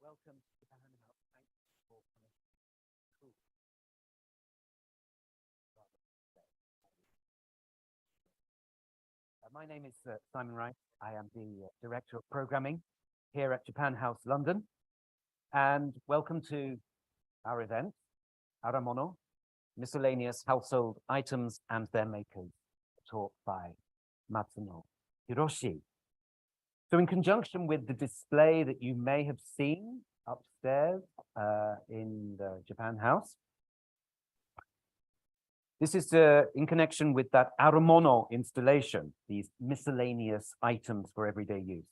welcome to Japan House. Thank you for coming. Cool. My name is Simon Wright. I am the Director of Programming here at Japan House London. And welcome to our event, Aramono, Miscellaneous Household Items and Their Makers, taught by Matsuno Hiroshi. So in conjunction with the display that you may have seen upstairs in the Japan House, this is in connection with that Aramono installation, these miscellaneous items for everyday use.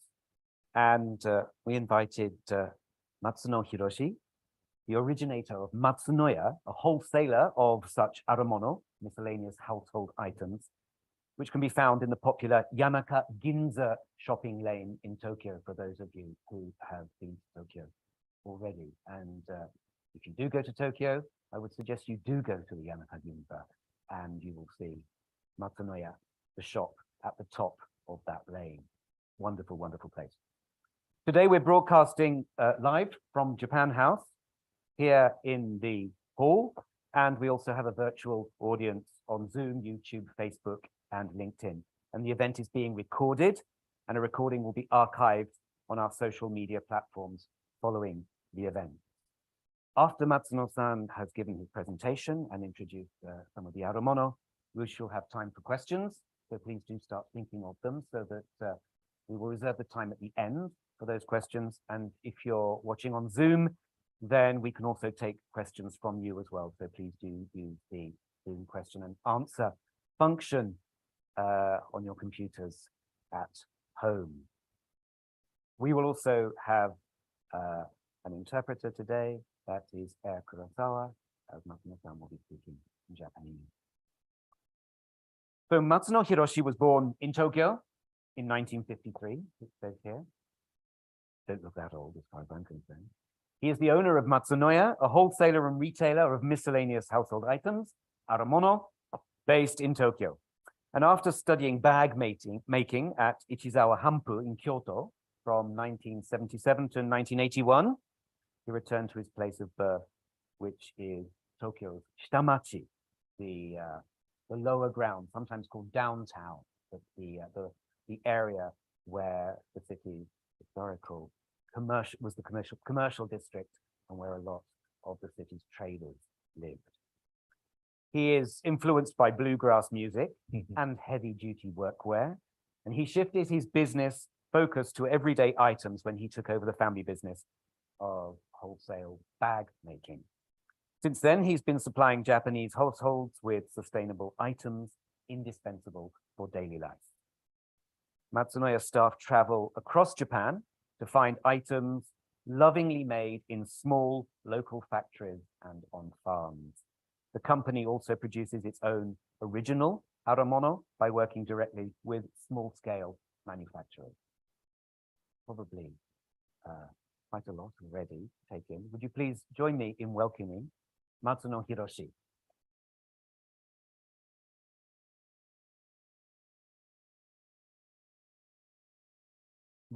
And we invited Matsuno Hiroshi, the originator of Matsunoya, a wholesaler of such Aramono, miscellaneous household items, which can be found in the popular Yanaka Ginza shopping lane in Tokyo, for those of you who have been to Tokyo already. And if you do go to Tokyo, I would suggest you do go to the Yanaka Ginza, and you will see Matsunoya, the shop at the top of that lane. Wonderful, wonderful place. Today we're broadcasting live from Japan House here in the hall, and we also have a virtual audience on Zoom, YouTube, Facebook, and LinkedIn. And the event is being recorded, and a recording will be archived on our social media platforms following the event. After Matsuno-san has given his presentation and introduced some of the Aramono, we shall have time for questions. So please do start thinking of them so that we will reserve the time at the end for those questions. And if you're watching on Zoom, then we can also take questions from you as well. So please do use the Zoom question and answer function on your computers at home. We will also have an interpreter today. That is Kurosawa, as Matsuno-san will be speaking in Japanese. So Matsuno Hiroshi was born in Tokyo in 1953, it says here. Don't look that old as far as I'm concerned. He is the owner of Matsunoya, a wholesaler and retailer of miscellaneous household items, Aramono, based in Tokyo. And after studying bag making at Ichizawa Hampu in Kyoto from 1977 to 1981, he returned to his place of birth, which is Tokyo's Shitamachi, the lower ground, sometimes called downtown, but the area where the city's historical commercial district, and where a lot of the city's traders lived. He is influenced by bluegrass music and heavy-duty workwear, and he shifted his business focus to everyday items when he took over the family business of wholesale bag making. Since then, he's been supplying Japanese households with sustainable items indispensable for daily life. Matsunoya staff travel across Japan to find items lovingly made in small local factories and on farms. The company also produces its own original Aramono by working directly with small-scale manufacturers. Probably quite a lot already to take in. Would you please join me in welcoming Matsuno Hiroshi?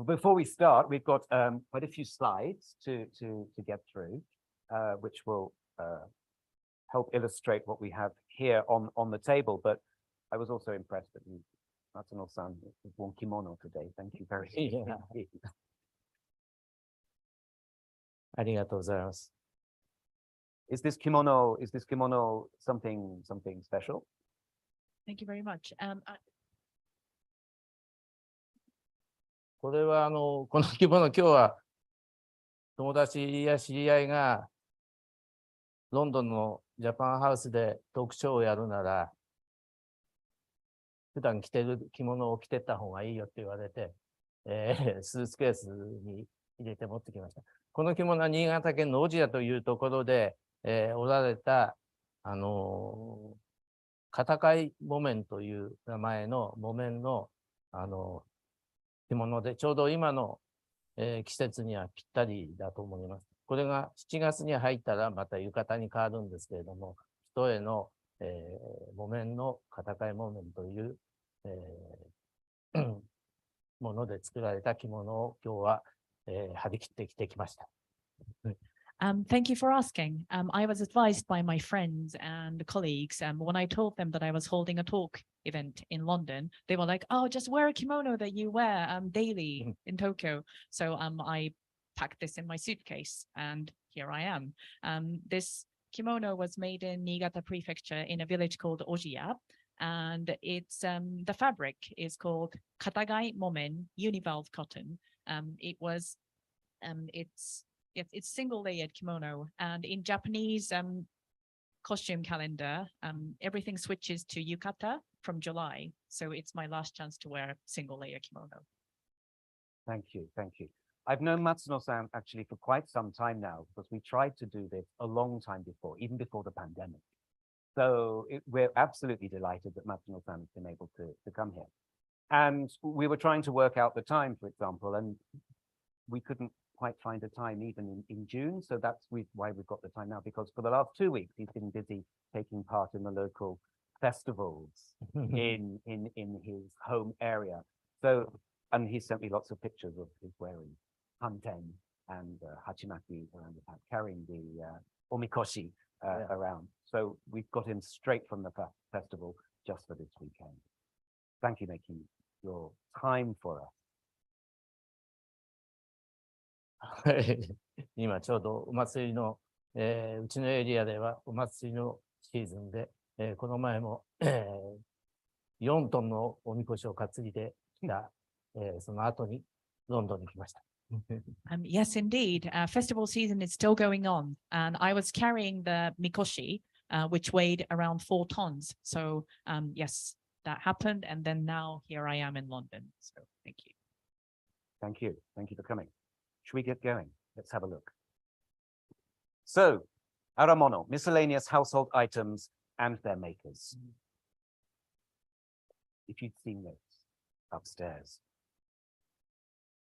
Before we start, we've got quite a few slides to get through, which will help illustrate what we have here on the table. But I was also impressed that Matsuno-san has worn kimono today. Thank you very much. Is this kimono something special? Thank you very much. これはこの着物、今日は友達や知り合いがロンドンのジャパンハウスでトークショーをやるなら、普段着てる着物を着てった方がいいよって言われて、スーツケースに入れて持ってきました。この着物は新潟県の小千谷というところで、織られた、片貝木綿という名前の木綿の、着物で、ちょうど今の、季節にはぴったりだと思います。これが7月に入ったらまた浴衣に変わるんですけれども、一重の、木綿の片貝木綿という、もので作られた着物を今日は、張り切って着てきました。Thank you for asking. I was advised by my friends and colleagues when I told them that I was holding a talk event in London, they were like, oh, just wear a kimono that you wear daily in Tokyo. So I packed this in my suitcase and here I am. This kimono was made in Niigata Prefecture in a village called Ojiya. And it's the fabric is called Katagai Momen univalve cotton. It's single layered kimono, and in Japanese costume calendar, everything switches to yukata from July. So it's my last chance to wear a single layer kimono. Thank you, thank you. I've known Matsuno-san actually for quite some time now because we tried to do this a long time before, even before the pandemic. So we're absolutely delighted that Matsuno-san has been able to come here. And we were trying to work out the time, for example, and we couldn't quite find a time even in June. So that's why we've got the time now, because for the last 2 weeks, he's been busy taking part in the local festivals in his home area. So, and he sent me lots of pictures of his wearing hanten and hachimaki around the back, carrying the omikoshi around. So we've got him straight from the festival just for this weekend. Thank you, making your time for us. 今ちょうどお祭りの、うちのエリアではお祭りのシーズンで、この前も、4トンのおみこしを担いできた、その後にロンドンに来ました。Yes, indeed. Festival season is still going on, and I was carrying the mikoshi, which weighed around 4 tons. So yes, that happened, and then now here I am in London. So thank you. Thank you. Thank you for coming. Should we get going? Let's have a look. So, Aramono, miscellaneous household items and their makers. If you'd seen this upstairs.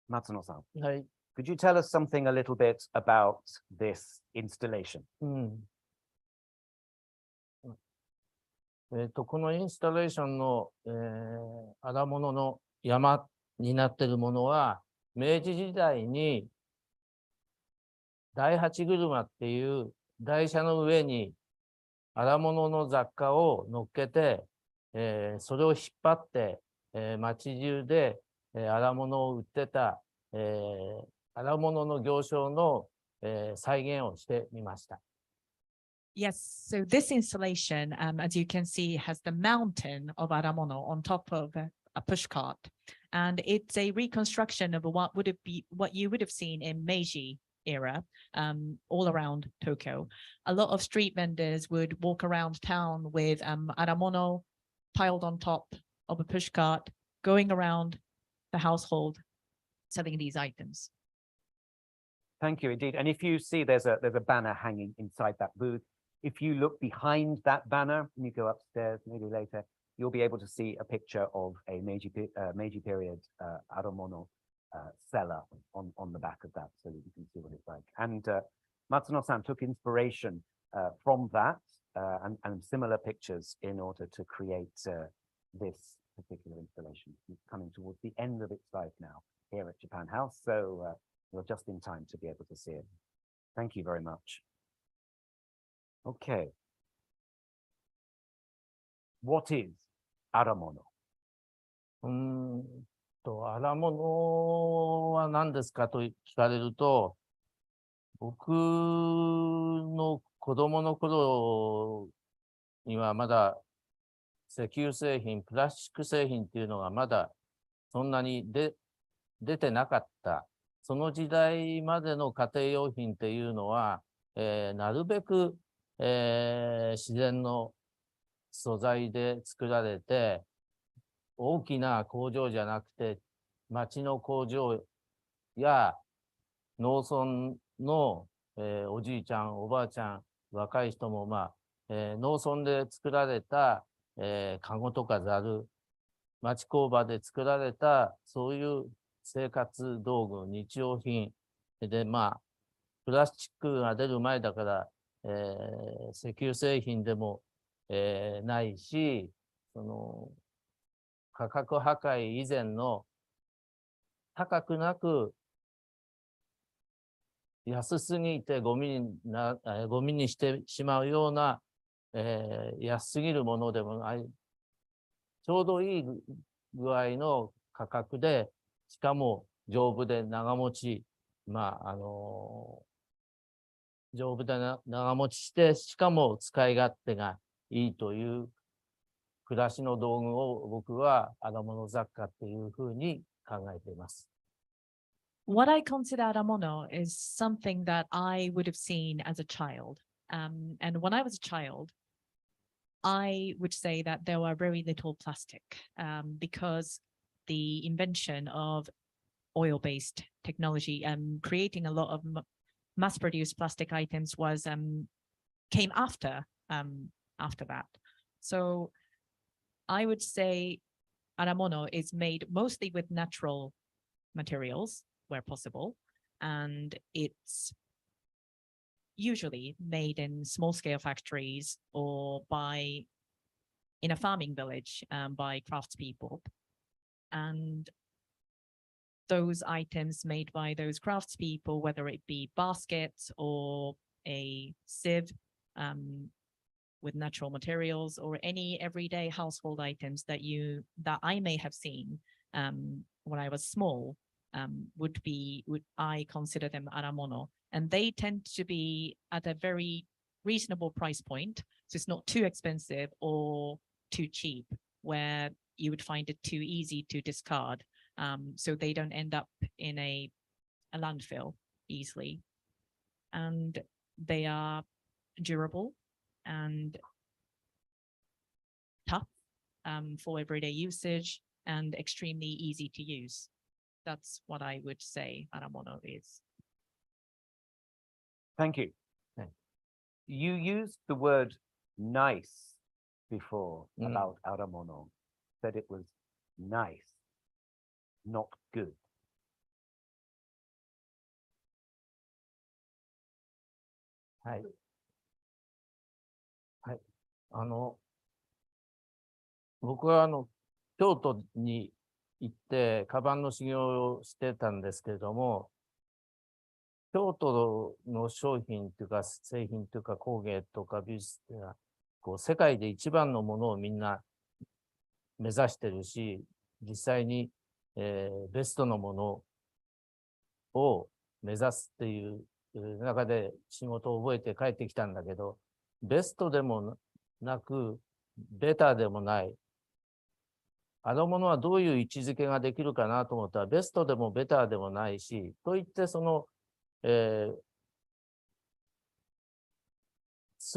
Matsuno-san, はい。 could you tell us something a little bit about this installation? このインスタレーションの、荒物の山になっているものは、明治時代に第八車っていう台車の上に荒物の雑貨を乗っけて、それを引っ張って、町中で、荒物を売ってた、荒物の行商の、再現をしてみました。Yes, so this installation, as you can see, has the mountain of Aramono on top of a pushcart. And it's a reconstruction of what you would have seen in Meiji era, all around Tokyo. A lot of street vendors would walk around town with Aramono piled on top of a pushcart, going around the household, selling these items. Thank you indeed. And if you see there's a banner hanging inside that booth, if you look behind that banner, and you go upstairs maybe later, you'll be able to see a picture of a Meiji period Aramono seller on the back of that, so that you can see what it's like. And Matsuno-san took inspiration from that and similar pictures in order to create this particular installation. It's coming towards the end of its life now here at Japan House, so you're just in time to be able to see it. Thank you very much. Okay. What is Aramono? 荒物は何ですかと聞かれると、僕の子供の頃にはまだ石油製品、プラスチック製品っていうのがまだそんなに出てなかった。その時代までの家庭用品っていうのは、なるべく、自然の素材で作られて、大きな工場じゃなくて、町の工場や農村の、おじいちゃん、おばあちゃん、若い人も、農村で作られた、カゴとかザル、町工場で作られた、そういう生活道具、日用品で、プラスチックが出る前だから、石油製品でも、ないし、価格破壊以前の高くなく安すぎてゴミにしてしまうような、安すぎるものでもない、ちょうどいい具合の価格で、しかも丈夫で長持ち、丈夫で長持ちして、しかも使い勝手がいいという暮らしの道具を僕は荒物雑貨っていうふうに考えています。What I consider Aramono is something that I would have seen as a child. And when I was a child, I would say that there were very little plastic because the invention of oil-based technology creating a lot of mass-produced plastic items was came after that. So I would say Aramono is made mostly with natural materials where possible, and it's usually made in small-scale factories or in a farming village by craftspeople. And those items made by those craftspeople, whether it be baskets or a sieve with natural materials or any everyday household items that I may have seen when I was small, would I consider them aramono, and they tend to be at a very reasonable price point, so it's not too expensive or too cheap where you would find it too easy to discard, so they don't end up in a landfill easily, and they are durable and tough for everyday usage and extremely easy to use. That's what I would say Aramono is. Thank you. You used the word nice before about Aramono. Said it was nice, not good. Hi. 僕は京都に行ってカバンの修行をしてたんですけれども、京都の商品というか製品というか工芸とか美術っていうのは世界で一番のものをみんな目指してるし、実際に、ベストのものを目指すっていう中で仕事を覚えて帰ってきたんだけど、ベストでもなくベターでもない、あのものはどういう位置づけができるかなと思ったら、ベストでもベターでもないし、といってす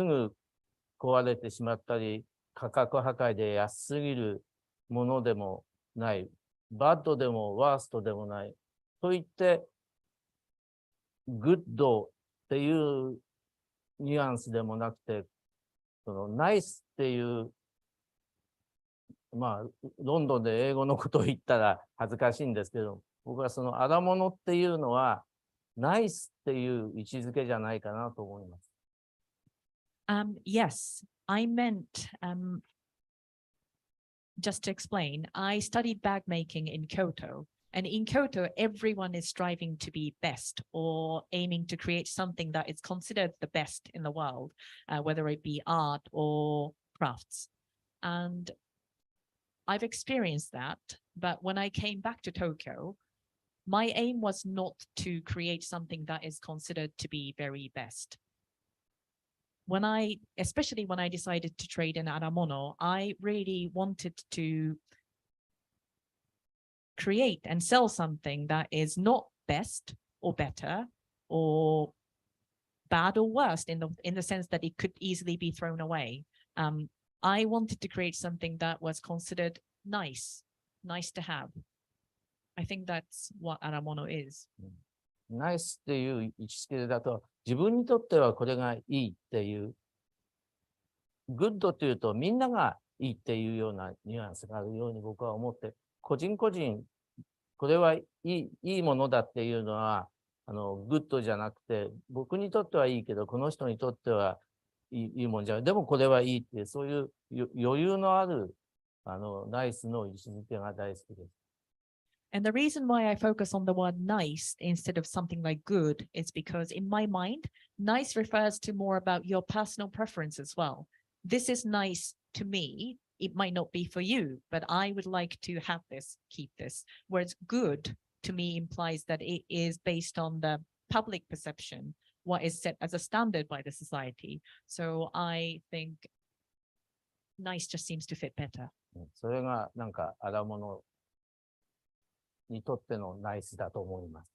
ぐ壊れてしまったり、価格破壊で安すぎるものでもない、バッドでもワーストでもない、といって、グッドっていうニュアンスでもなくて、ナイスっていう、ロンドンで英語のことを言ったら恥ずかしいんですけど、僕は荒物っていうのは、ナイスっていう位置づけじゃないかなと思います。Yes, I meant, just to explain, I studied bag making in Kyoto. And in Kyoto, everyone is striving to be best or aiming to create something that is considered the best in the world, whether it be art or crafts. And I've experienced that. But when I came back to Tokyo, my aim was not to create something that is considered to be very best. Especially when I decided to trade in Aramono, I really wanted to create and sell something that is not best or better or bad or worst in the sense that it could easily be thrown away. I wanted to create something that was considered nice to have. I think that's what Aramono is. ナイスっていう位置づけだと、自分にとってはこれがいいっていう、グッドっていうとみんながいいっていうようなニュアンスがあるように僕は思って、個人個人、これはいいものだっていうのは、グッドじゃなくて、僕にとってはいいけど、この人にとってはいいもんじゃない。でもこれはいいって、そういう余裕のある、ナイスの位置づけが大好きです。And the reason why I focus on the word nice instead of something like good is because in my mind, nice refers to more about your personal preference as well. This is nice to me. It might not be for you, but I would like to have this, keep this. Whereas good to me implies that it is based on the public perception, what is set as a standard by the society. So I think nice just seems to fit better. それがなんか荒物にとってのナイスだと思います。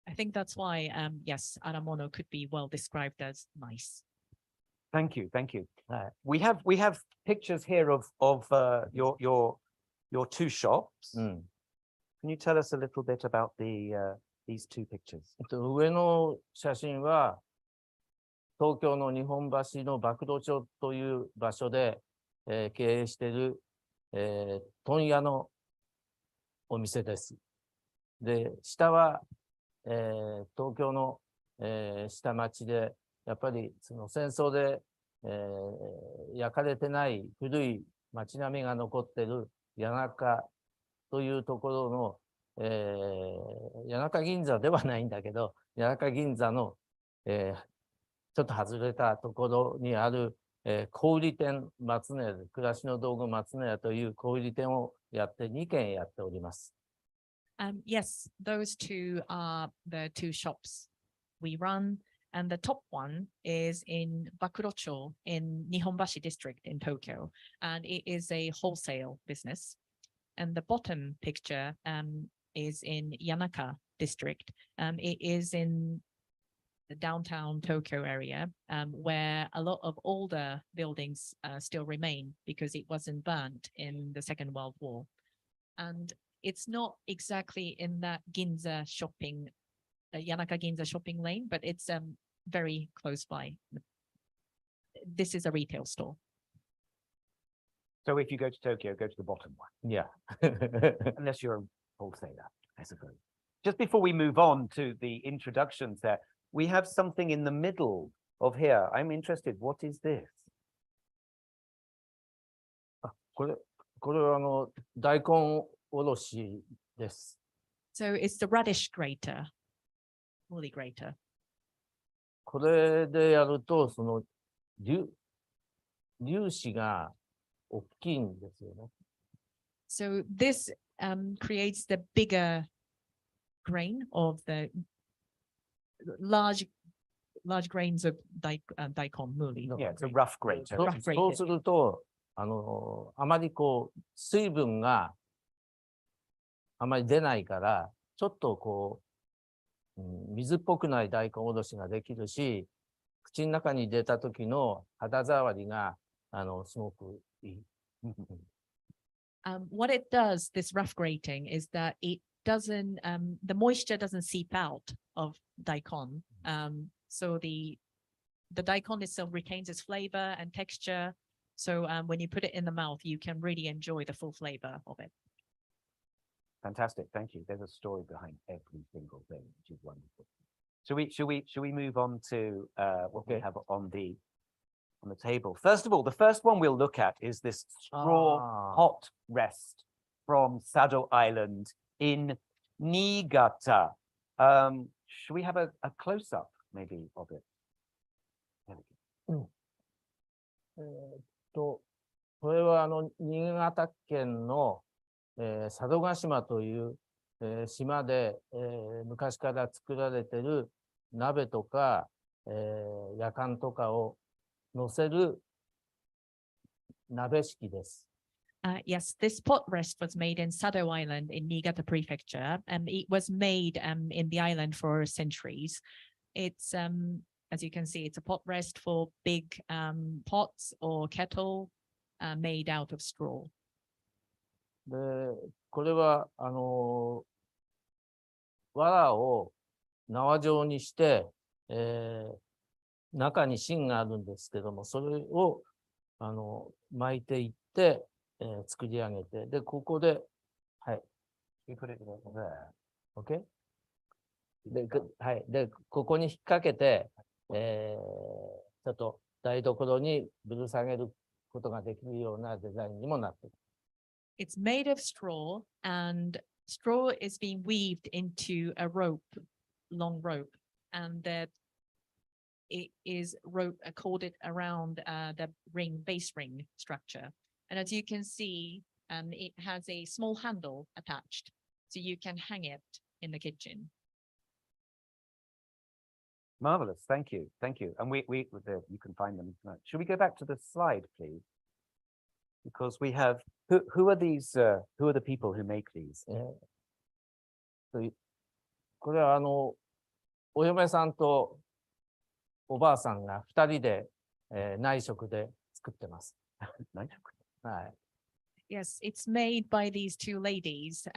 I think that's why, yes, Aramono could be well described as nice. Thank you, thank you. はい。We have pictures here of your two shops. うん。 Can you tell us a little bit about these two pictures? 上の写真は、東京の日本橋の博土町という場所で、経営している、問屋のお店です。で、下は、東京の、下町で、やっぱりその戦争で、焼かれてない古い町並みが残っている谷中というところの、谷中銀座ではないんだけど、谷中銀座の、ちょっと外れたところにある、小売店松野屋で、暮らしの道具松野屋という小売店をやって2軒やっております。Yes, those two are the two shops we run. And the top one is in Bakurocho in Nihonbashi district in Tokyo. And it is a wholesale business. And the bottom picture is in Yanaka district. It is in the downtown Tokyo area where a lot of older buildings still remain because it wasn't burnt in the Second World War. And it's not exactly in that Ginza shopping, Yanaka Ginza shopping lane, but it's very close by. This is a retail store. So if you go to Tokyo, go to the bottom one. Yeah. Unless you're a wholesaler, I suppose. Just before we move on to the introductions there, we have something in the middle of here. I'm interested. What is this? これは大根おろしです。So it's the radish grater, woolly grater. これでやると、その粒子が大きいんですよね。So this creates the bigger grain of the large grains of daikon, muli. Yeah, it's a rough grater. Rough grater. そうすると、あまり水分があまり出ないから、ちょっと水っぽくない大根おろしができるし、口の中に出た時の肌触りが、すごくいい。What it does, this rough grating, is that it doesn't, the moisture doesn't seep out of daikon. So the daikon itself retains its flavor and texture. So when you put it in the mouth, you can really enjoy the full flavor of it. Fantastic. Thank you. There's a story behind every single thing, which is wonderful. Should we move on to what we have on the table? First of all, the first one we'll look at is this straw hot rest from Sado Island in Niigata. Should we have a close-up maybe of it? There we go. これは新潟県の佐渡島という、島で、昔から作られている鍋とか、やかんとかを乗せる鍋敷です。Yes, this pot rest was made in Sado Island in Niigata Prefecture. It was made in the island for centuries. It's, as you can see, it's a pot rest for big pots or kettle made out of straw. で、これは、藁を縄状にして、中に芯があるんですけども、それを、巻いていって、作り上げて、で、ここで、はい。OK? で、はい。で、ここに引っ掛けて、ちょっと台所にぶる下げることができるようなデザインにもなっている。It's made of straw and straw is being weaved into a rope, long rope, and that it is rope corded around the base ring structure. And as you can see, it has a small handle attached, so you can hang it in the kitchen. Marvelous. Thank you. Thank you. And you can find them. Should we go back to the slide, please? Because we have, who are these, who are the people who make these? これはお嫁さんとおばあさんが2人で、内職で作ってます。内職？はい。Yes, it's made by these two ladies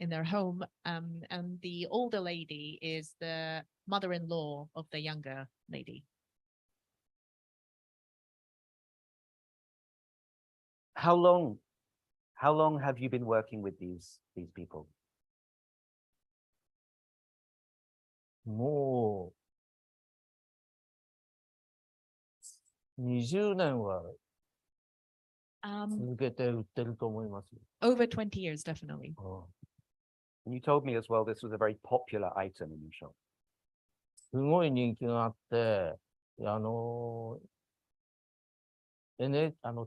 in their home, and the older lady is the mother-in-law of the younger lady. How long have you been working with these people? もう20年は 続けて売ってると思います。Over 20 years, definitely. And you told me as well this was a very popular item in your shop. すごい人気があって、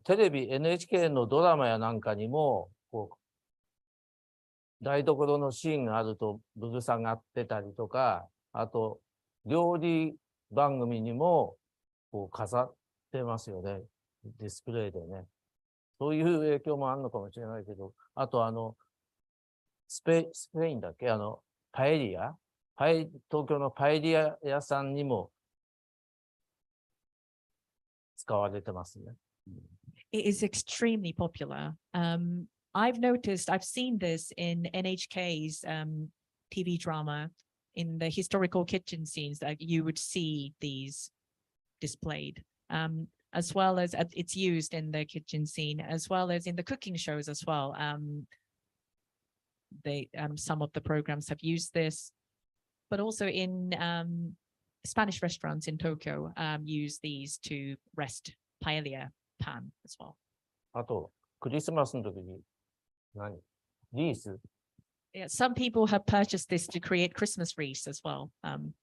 テレビ、NHK のドラマやなんかにも、台所のシーンがあるとぶる下がってたりとか、あと、料理番組にも飾ってますよね。ディスプレイでね。そういう影響もあるのかもしれないけど、あとスペインだっけパエリア東京のパエリア屋さんにも使われてますね。It is extremely popular. I've seen this in NHK's TV drama, in the historical kitchen scenes that you would see these displayed, as well as it's used in the kitchen scene, as well as in the cooking shows as well. Some of the programs have used this, but also in Spanish restaurants in Tokyo use these to rest paella pan as well. あと、クリスマスの時にリース Yeah, some people have purchased this to create Christmas wreaths as well. And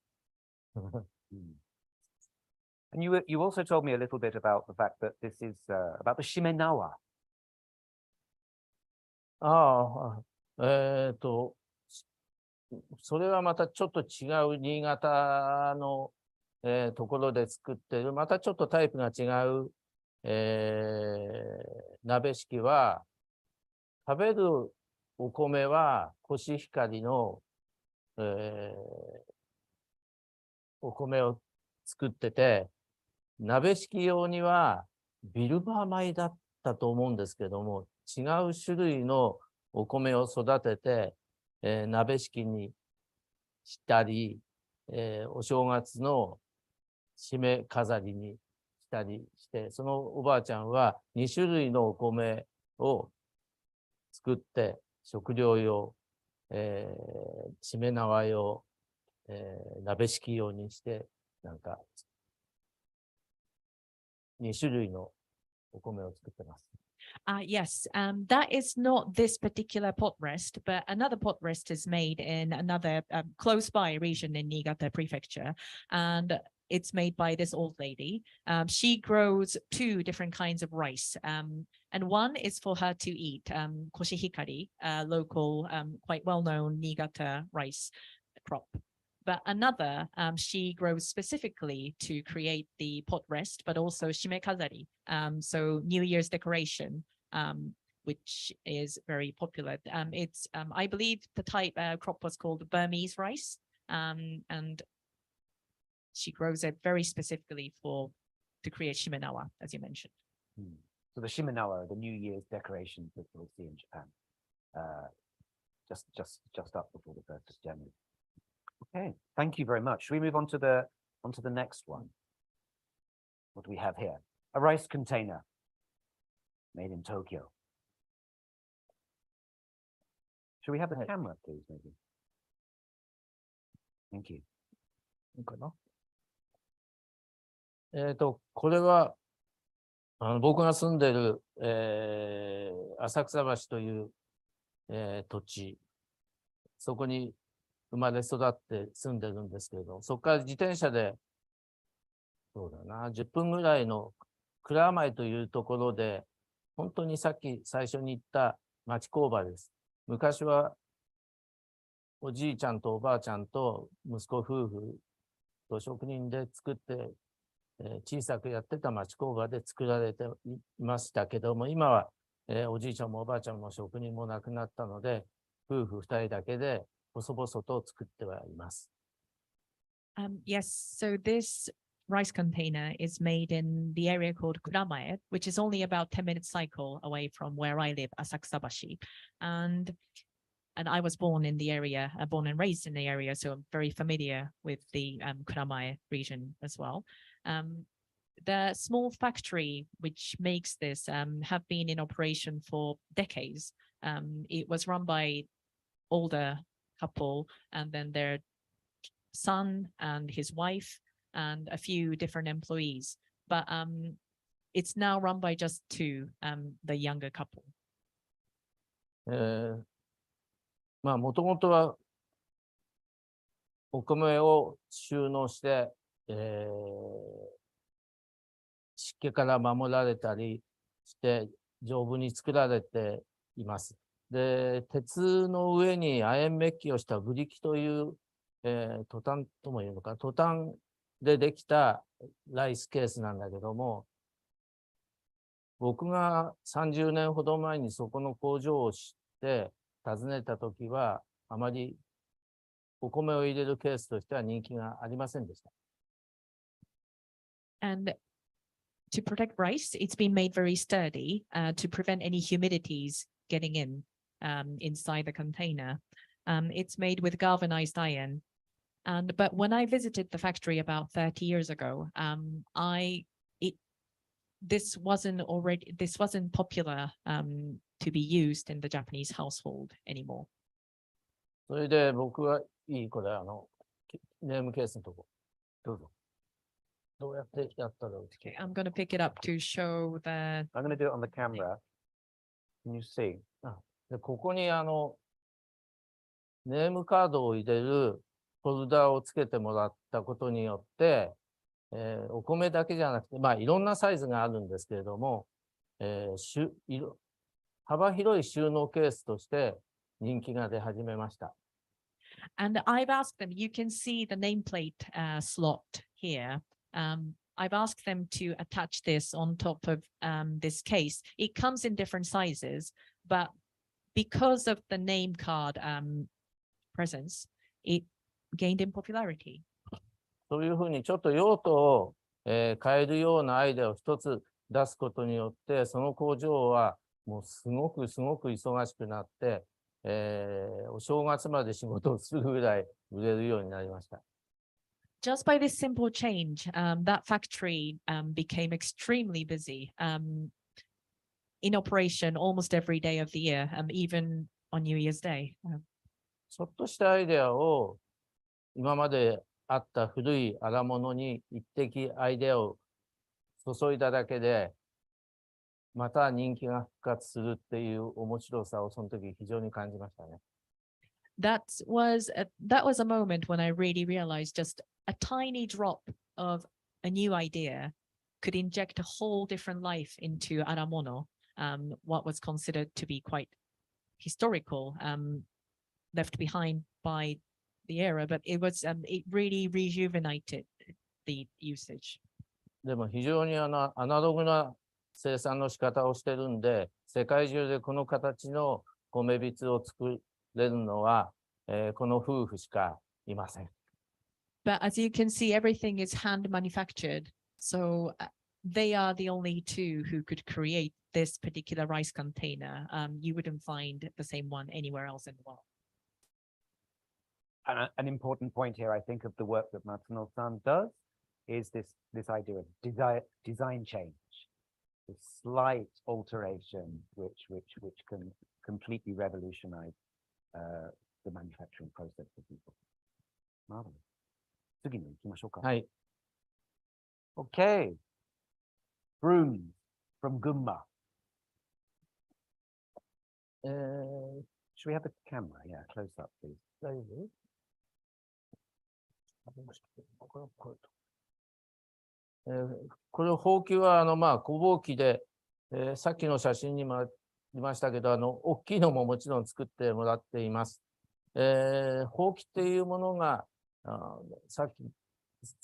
you also told me a little bit about the fact that this is about the shimenawa. それはまたちょっと違う新潟の、ところで作ってる、またちょっとタイプが違う、鍋敷は、食べるお米はコシヒカリの、お米を作ってて、鍋敷用にはビルバー米だったと思うんですけども、違う種類のお米を育てて、鍋敷にしたり、お正月の締め飾りにしたりして、そのおばあちゃんは2種類のお米を作って、食料用、締め縄用、鍋敷用にして、なんか、2種類のお米を作ってます。Yes, that is not this particular pot rest, but another pot rest is made in another close by region in Niigata Prefecture, and it's made by this old lady. She grows 2 different kinds of rice, and one is for her to eat, koshihikari, local, quite well-known Niigata rice crop. But another, she grows specifically to create the pot rest, but also shimekazari, so New Year's decoration, which is very popular. It's, I believe the type crop was called Burmese rice, and she grows it very specifically to create shimenawa, as you mentioned. So the shimenawa are the New Year's decorations that we'll see in Japan, just up before the 1st of January. Okay, thank you very much. Should we move on to the next one? What do we have here? A rice container made in Tokyo. Should we have the camera, please, maybe? Thank you. いいかな？これは、僕が住んでる、浅草橋という土地、そこに生まれ育って住んでるんですけれど、そこから自転車で、そうだな、10分ぐらいの蔵前というところで、本当にさっき最初に言った町工場です。昔はおじいちゃんとおばあちゃんと息子夫婦と職人で作って、小さくやってた町工場で作られていましたけども、今は、おじいちゃんもおばあちゃんも職人も亡くなったので、夫婦2人だけで細々と作ってはいます。Yes, so this rice container is made in the area called Kuramae, which is only about 10-minute cycle away from where I live, Asakusabashi. And I was born in the area, born and raised in the area, so I'm very familiar with the Kuramae region as well. The small factory which makes this have been in operation for decades. It was run by older couple and then their son and his wife and a few different employees. But it's now run by just two, the younger couple. まあ、もともとはお米を収納して、湿気から守られたりして丈夫に作られています。で、鉄の上に亜鉛メッキをしたブリキという、トタンとも言うのか、トタンでできたライスケースなんだけども、僕が30年ほど前にそこの工場を知って訪ねたときは、あまりお米を入れるケースとしては人気がありませんでした。And to protect rice, it's been made very sturdy to prevent any humidities getting in inside the container. It's made with galvanized iron. But when I visited the factory about 30 years ago, this wasn't popular to be used in the Japanese household anymore. それで僕はいい、これネームケースのとこ。どうぞ。どうやってやったら Okay, I'm going to pick it up to show the. I'm going to do it on the camera. Can you see? でここにネームカードを入れるフォルダをつけてもらったことによって、お米だけじゃなくて、まあいろんなサイズがあるんですけれども、幅広い収納ケースとして人気が出始めました。And I've asked them, you can see the nameplate slot here. I've asked them to attach this on top of this case. It comes in different sizes, but because of the name card presence, it gained in popularity. そういうふうにちょっと用途を、変えるようなアイデアを一つ出すことによって、その工場はもうすごく忙しくなって、お正月まで仕事をするぐらい売れるようになりました。Just by this simple change, that factory became extremely busy in operation almost every day of the year, even on New Year's Day. ちょっとしたアイデアを今まであった古い荒物に一滴アイデアを注いだだけで、また人気が復活するっていう面白さをその時非常に感じましたね。That was a moment when I really realized just a tiny drop of a new idea could inject a whole different life into Aramono, what was considered to be quite historical, left behind by the era, but it really rejuvenated the usage. でも非常にアナログな生産の仕方をしてるんで、世界中でこの形の米びつを作れるのは、この夫婦しかいません。But as you can see, everything is hand manufactured. So they are the only two who could create this particular rice container. You wouldn't find the same one anywhere else in the world. And an important point here, I think, of the work that Matsuno-san does is this idea of design change, this slight alteration, which can completely revolutionize the manufacturing process for people. Marvelous. 次に行きましょうか。はい。Okay. Brooms from Gunma. Should we have the camera? Yeah, close up, please. 大丈夫？これほうきは小ぼうきで、さっきの写真にもありましたけど、大きいのももちろん作ってもらっています。ほうきっていうものが、さっき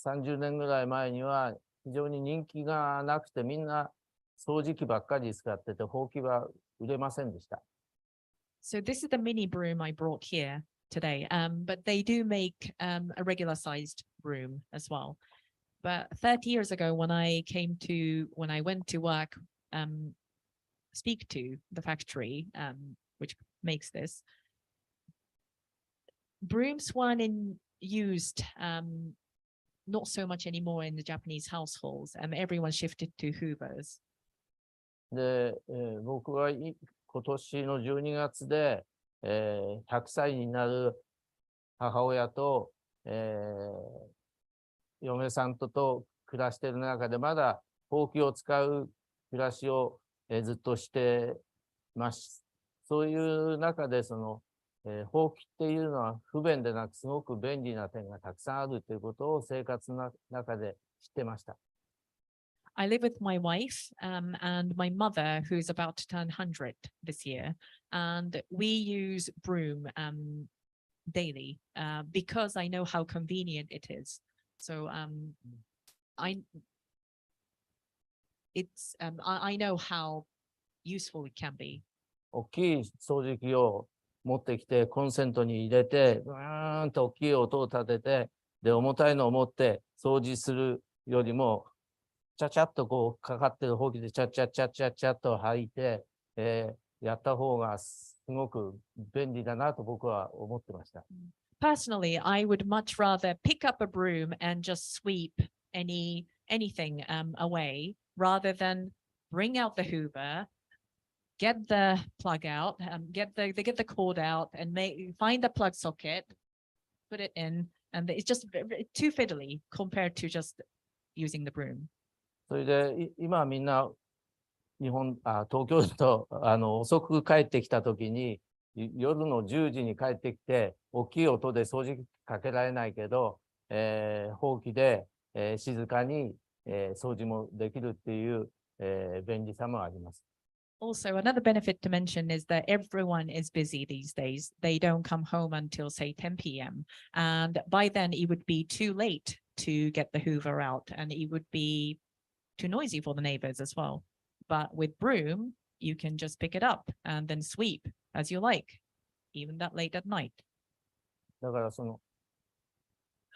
30年ぐらい前には非常に人気がなくて、みんな掃除機ばっかり使ってて、ほうきは売れませんでした。So this is the mini broom I brought here today, but they do make a regular sized broom as well. But 30 years ago, when I went to work, speak to the factory, which makes this, brooms weren't used not so much anymore in the Japanese households, and everyone shifted to hoovers. で、僕は今年の12月で、100歳になる母親と、嫁さんと暮らしている中で、まだほうきを使う暮らしを、ずっとしてます。そういう中で、ほうきっていうのは不便でなく、すごく便利な点がたくさんあるということを生活の中で知ってました。I live with my wife and my mother, who's about to turn 100 this year, and we use broom daily because I know how convenient it is. So I know how useful it can be. 大きい掃除機を持ってきて、コンセントに入れて、うーんと大きい音を立てて、で、重たいのを持って掃除するよりも、ちゃちゃっとこうかかってるほうきでちゃっちゃっちゃっちゃっちゃっと履いて、やった方がすごく便利だなと僕は思ってました。Personally, I would much rather pick up a broom and just sweep anything away rather than bring out the Hoover, get the plug out, get the cord out, and find the plug socket, put it in, and it's just too fiddly compared to just using the broom. それで今みんな東京だと遅く帰ってきたときに夜の10時に帰ってきて大きい音で掃除機かけられないけど、ほうきで、静かに、掃除もできるっていう、便利さもあります。Also, another benefit to mention is that everyone is busy these days. They don't come home until, say, 10 p.m. And by then, it would be too late to get the Hoover out, and it would be too noisy for the neighbors as well. But with broom, you can just pick it up and then sweep as you like, even that late at night. だから普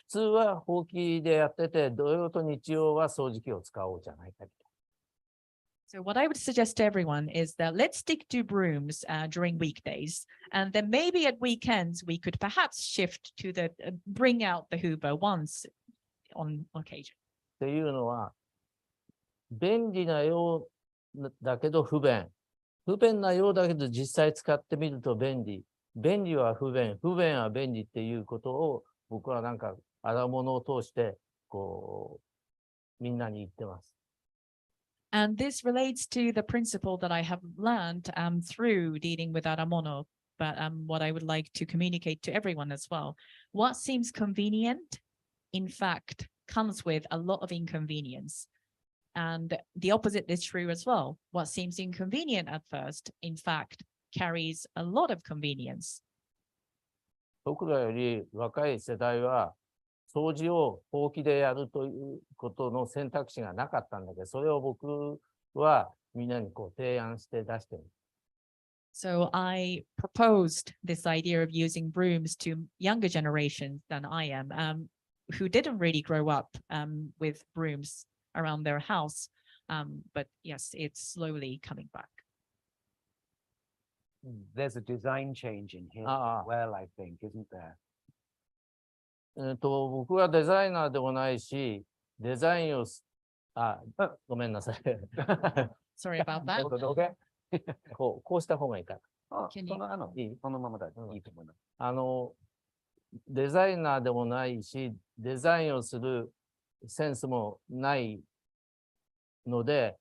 通はほうきでやってて、土曜と日曜は掃除機を使おうじゃないかと。So what I would suggest to everyone is that let's stick to brooms during weekdays, and then maybe at weekends we could perhaps shift to bring out the Hoover once on occasion. っていうのは、便利なようだけど不便。不便なようだけど実際使ってみると便利。便利は不便、不便は便利っていうことを僕はなんか荒物を通してみんなに言ってます。And this relates to the principle that I have learned through dealing with Aramono, but what I would like to communicate to everyone as well. What seems convenient, in fact, comes with a lot of inconvenience. And the opposite is true as well. What seems inconvenient at first, in fact, carries a lot of convenience. 僕らより若い世代は掃除をほうきでやるということの選択肢がなかったんだけど、それを僕はみんなに提案して出してる。So I proposed this idea of using brooms to younger generations than I am, who didn't really grow up with brooms around their house. But yes, it's slowly coming back. There's a design change in here as well, I think, isn't there? 僕はデザイナーでもないし、デザインをごめんなさい。Sorry about that. こうした方がいいかな。そのままだいいと思います。デザイナーでもないし、デザインをするセンスもないので、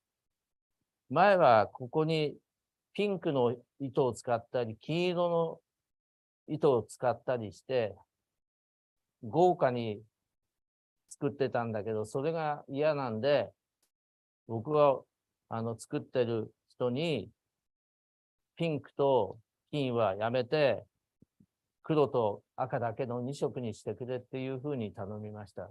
前はここにピンクの糸を使ったり、黄色の糸を使ったりして、豪華に作ってたんだけど、それが嫌なんで、僕は、作ってる人に、ピンクと金はやめて、黒と赤だけの2色にしてくれっていうふうに頼みました。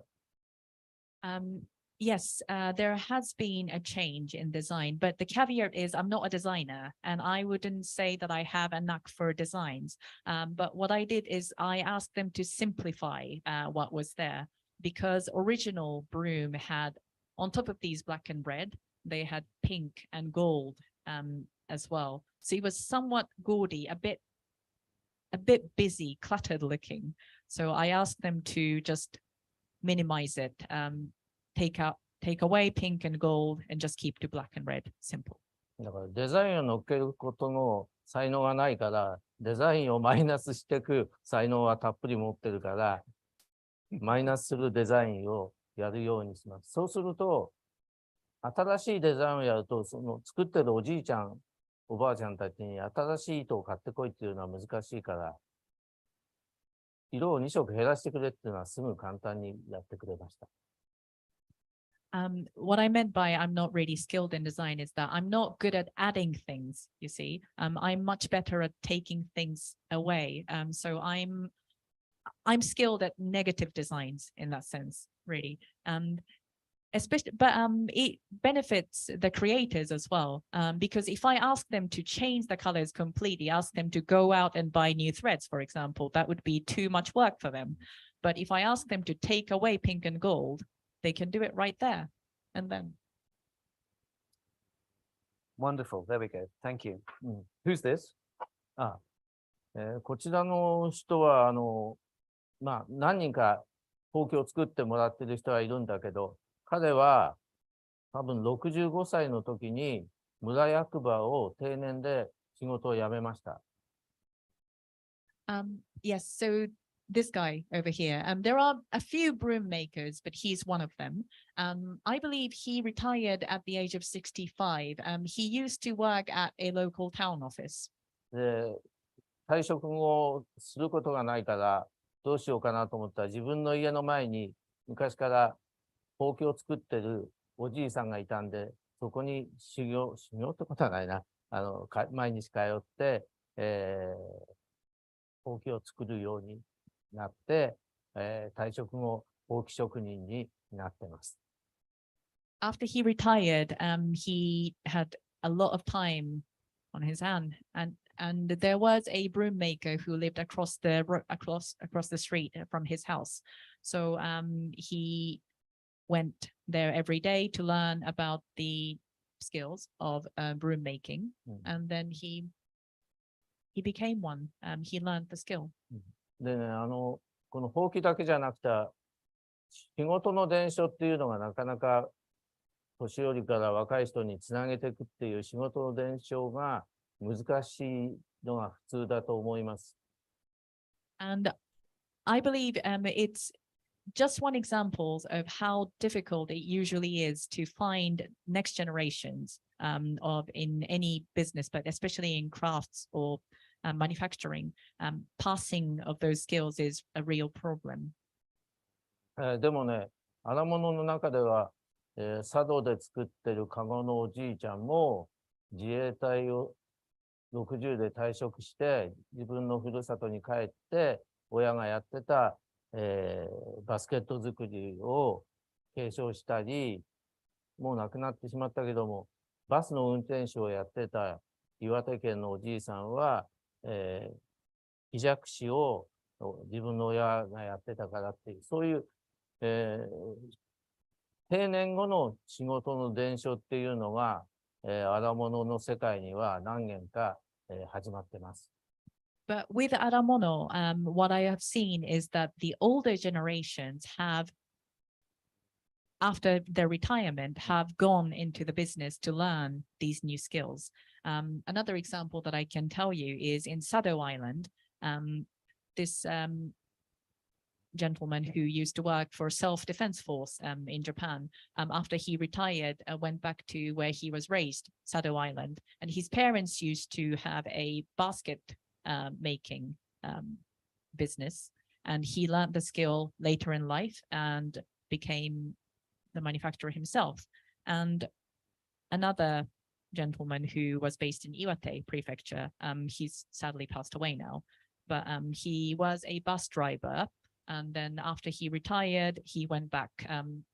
Yes, there has been a change in design, but the caveat is I'm not a designer and I wouldn't say that I have a knack for designs. But what I did is I asked them to simplify what was there, because original broom had, on top of these black and red, they had pink and gold as well. So it was somewhat gaudy, a bit busy, cluttered looking. So I asked them to just minimize it, take away pink and gold and just keep to black and red, simple. だからデザインを乗っけることの才能がないから、デザインをマイナスしていく才能はたっぷり持ってるから、マイナスするデザインをやるようにします。そうすると、新しいデザインをやると、その作ってるおじいちゃん、おばあちゃんたちに新しい糸を買ってこいっていうのは難しいから、色を2色減らしてくれっていうのはすぐ簡単にやってくれました。What I meant by I'm not really skilled in design is that I'm not good at adding things, you see. I'm much better at taking things away. So I'm skilled at negative designs in that sense, really. Especially, but it benefits the creators as well, because if I ask them to change the colors completely, ask them to go out and buy new threads, for example, that would be too much work for them. But if I ask them to take away pink and gold, they can do it right there and then. Wonderful. There we go. Thank you. Who's this? こちらの人は、何人かほうきを作ってもらってる人はいるんだけど、彼は多分65歳の時に村役場を定年で仕事を辞めました。Yes, so this guy over here, there are a few broom makers, but he's one of them. I believe he retired at the age of 65. He used to work at a local town office. で、退職後することがないからどうしようかなと思ったら、自分の家の前に昔からほうきを作ってるおじいさんがいたんで、そこに修行ってことはないな。毎日通って、ほうきを作るようになって、退職後、ほうき職人になってます。After he retired, he had a lot of time on his hand, and there was a broom maker who lived across the street from his house. So he went there every day to learn about the skills of broom making, and then he became one. He learned the skill. でね、このほうきだけじゃなくて、仕事の伝承っていうのがなかなか年寄りから若い人につなげていくっていう仕事の伝承が難しいのが普通だと思います。And I believe it's just one example of how difficult it usually is to find next generations of in any business, but especially in crafts or manufacturing. Passing of those skills is a real problem. でもね、荒物の中では、茶道で作ってるカゴのおじいちゃんも自衛隊を60で退職して自分のふるさとに帰って親がやってた、バスケット作りを継承したり、もう亡くなってしまったけども、バスの運転手をやってた岩手県のおじいさんは、木じゃくしを自分の親がやってたからっていう、そういう、定年後の仕事の伝承っていうのが、荒物の世界には何件か、始まってます。But with Aramono, what I have seen is that the older generations have, after their retirement, have gone into the business to learn these new skills. Another example that I can tell you is in Sado Island, this gentleman who used to work for self-defense force in Japan, after he retired, went back to where he was raised, Sado Island, and his parents used to have a basket making business, and he learned the skill later in life and became the manufacturer himself. And another gentleman who was based in Iwate Prefecture, he's sadly passed away now, but he was a bus driver. And then after he retired, he went back and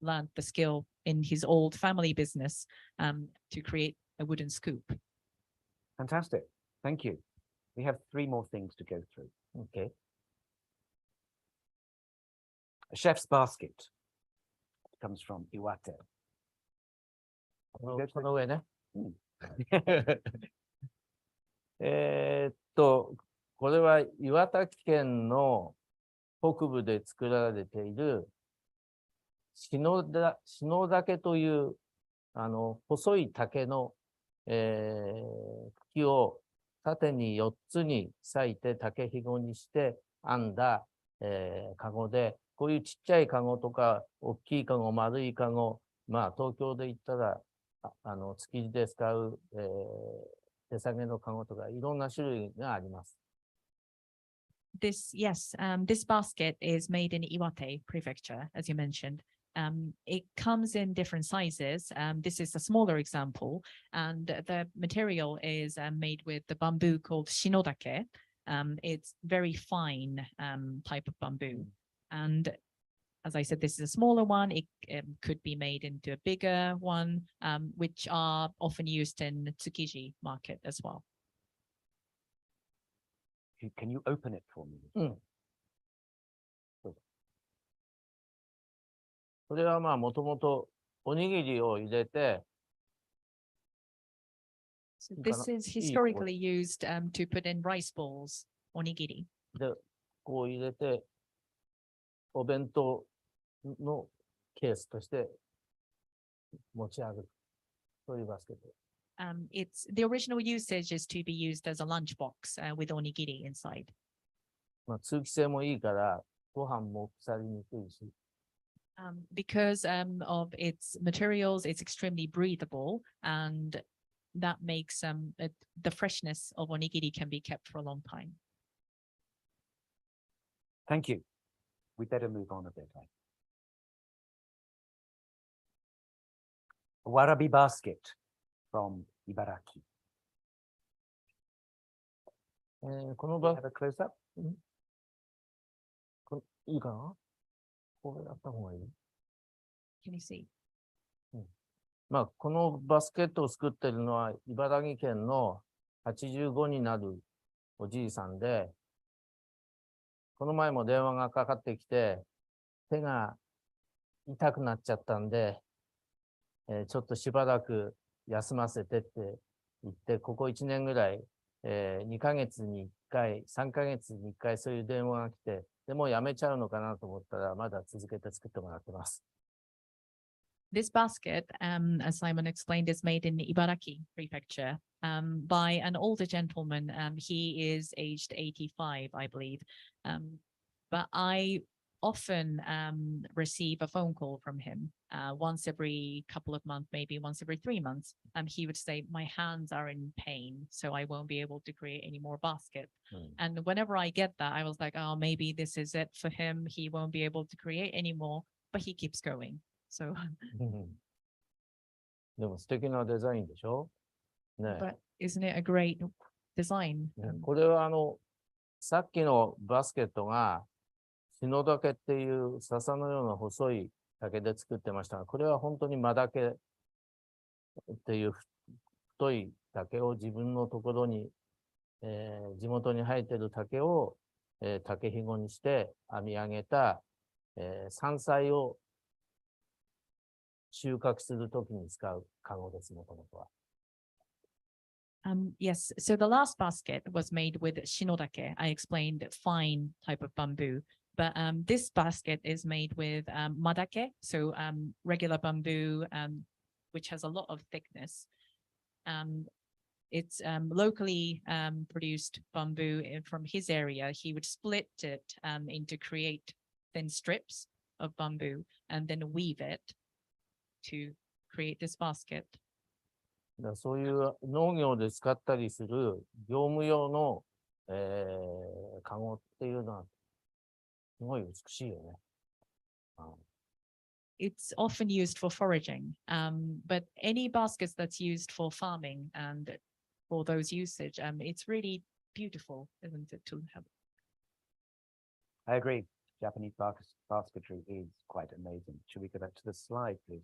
learned the skill in his old family business to create a wooden scoop. Fantastic. Thank you. We have 3 more things to go through. Okay. A chef's basket comes from Iwate. この上ね。うんこれは岩手県の北部で作られている篠竹という細い竹の、茎を縦に4つに裂いて竹ひごにして編んだ、カゴで、こういうちっちゃいカゴとか大きいカゴ、丸いカゴ、まあ東京で言ったら築地で使う、手提げのカゴとかいろんな種類があります。This basket is made in Iwate Prefecture, as you mentioned. It comes in different sizes. This is a smaller example, and the material is made with the bamboo called shinodake. It's very fine type of bamboo. And as I said, this is a smaller one. It could be made into a bigger one, which are often used in Tsukiji market as well. Can you open it for me? これはまあもともとおにぎりを入れて、So this is historically used to put in rice balls, onigiri. で、こう入れて、お弁当のケースとして持ち歩く。そういうバスケット。It's the original usage is to be used as a lunchbox with onigiri inside. まあ通気性もいいから、ご飯も腐りにくいし。Because of its materials, it's extremely breathable, and that makes the freshness of onigiri can be kept for a long time. Thank you. We better move on a bit. A warabi basket from Ibaraki. このバ Have a close up. いいかなこれやった方がいい Can you see? まあ、このバスケットを作ってるのは、茨城県の85になるおじいさんで、この前も電話がかかってきて、手が痛くなっちゃったんで、ちょっとしばらく休ませてって言って、ここ1年ぐらい、2ヶ月に1回、3ヶ月に1回そういう電話が来て、でもうやめちゃうのかなと思ったら、まだ続けて作ってもらってます。This basket, as Simon explained, is made in Ibaraki Prefecture by an older gentleman. He is aged 85, I believe. But I often receive a phone call from him once every couple of months, maybe once every 3 months. He would say, my hands are in pain, so I won't be able to create any more basket. And whenever I get that, I was like, oh, maybe this is it for him. He won't be able to create anymore, but he keeps going. So でも素敵なデザインでしょね。But isn't it a great design? これはさっきのバスケットが、篠竹っていう笹のような細い竹で作ってましたが、これは本当に真竹っていう太い竹を自分のところに、地元に生えてる竹を、竹ひごにして編み上げた、山菜を収穫するときに使うカゴです、もともとは。Yes, so the last basket was made with shinodake. I explained fine type of bamboo, but this basket is made with madake, so regular bamboo, which has a lot of thickness. It's locally produced bamboo from his area. He would split it into create thin strips of bamboo and then weave it to create this basket. そういう農業で使ったりする業務用のカゴっていうのは、すごい美しいよね。It's often used for foraging, but any baskets that's used for farming and for those usage, it's really beautiful, isn't it, to have? I agree. Japanese basketry is quite amazing. Should we go back to the slide, please?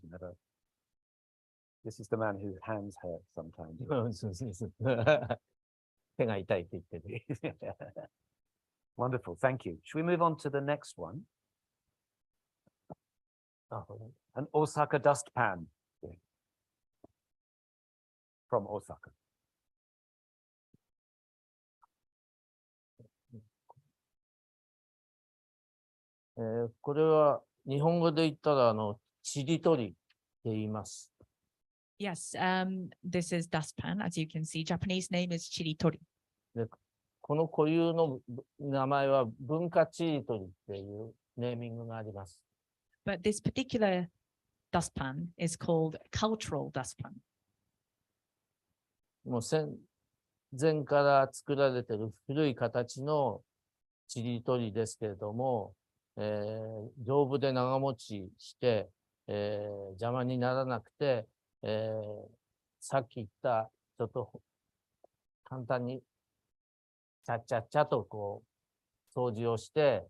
This is the man whose hands hurt sometimes. 手が痛いって言ってる。Wonderful, thank you. Should we move on to the next one? An Osaka dustpan from Osaka. これは日本語で言ったらちりとりって言います。Yes, this is dustpan. As you can see, Japanese name is chiritori. でこの固有の名前は文化ちりとりっていうネーミングがあります。But this particular dustpan is called cultural dustpan. もう戦前から作られている古い形のちりとりですけれども、丈夫で長持ちして、邪魔にならなくて、さっき言ったちょっと簡単にちゃっちゃっちゃとこう掃除をして、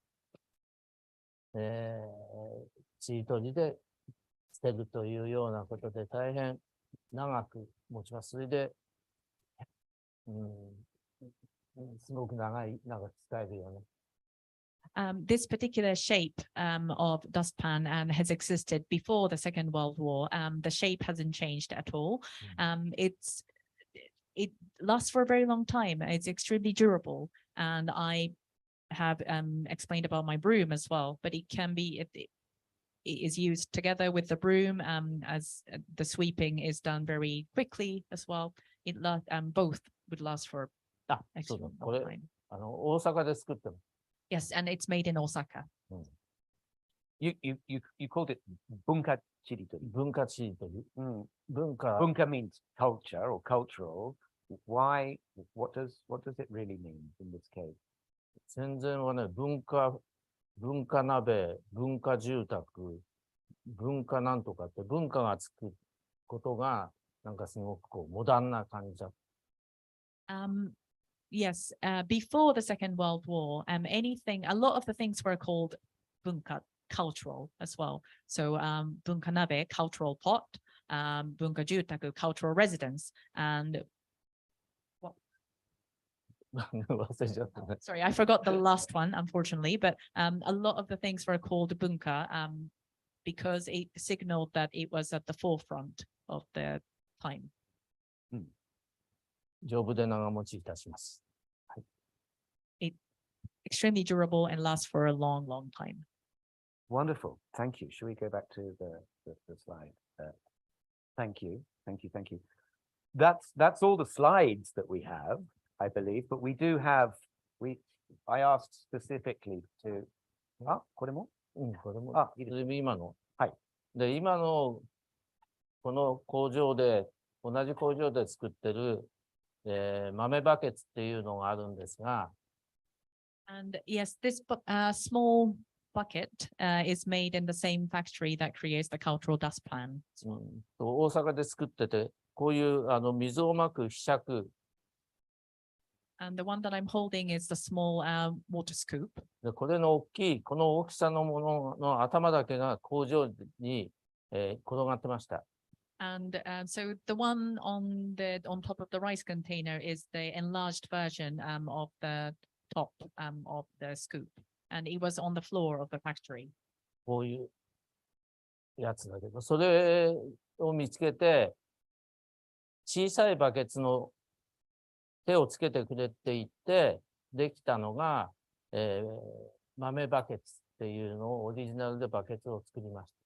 ちりとりで捨てるというようなことで大変長く持ちます。それで、すごく長く使えるよね。This particular shape of dustpan has existed before the Second World War. The shape hasn't changed at all. It lasts for a very long time. It's extremely durable, and I have explained about my broom as well. But it can be it is used together with the broom as the sweeping is done very quickly as well. Both would last for actually a long time. 大阪で作ってます。Yes, and it's made in Osaka. You called it bunka chiritori. Bunka chiritori. Bunka means culture or cultural. Why? What does it really mean in this case? 戦前はね、文化鍋、文化住宅、文化なんとかって文化がつくことがなんかすごくこうモダンな感じだ。Yes, before the Second World War, a lot of the things were called bunka, cultural as well. So bunka nabe, cultural pot, bunka jutaku, cultural residence, and sorry, I forgot the last one, unfortunately, but a lot of the things were called bunka because it signaled that it was at the forefront of the time. 丈夫で長持ちいたします。It's extremely durable and lasts for a long, long time. Wonderful. Thank you. Should we go back to the slide? Thank you. That's all the slides that we have, I believe, but we do have, I asked specifically to, これも？これも。いいですね。今の。はい。で、今のこの工場で、同じ工場で作ってる、豆バケツっていうのがあるんですが。And yes, this small bucket is made in the same factory that creates the cultural dustpan. 大阪で作ってて、こういう水をまくひしゃく。And the one that I'm holding is the small water scoop. でこれの大きい、この大きさのものの頭だけが工場に、転がってました。And so the one on top of the rice container is the enlarged version of the top of the scoop. And it was on the floor of the factory. こういうやつだけど、それを見つけて、小さいバケツの手をつけてくれって言って、できたのが、豆バケツっていうのをオリジナルでバケツを作りました。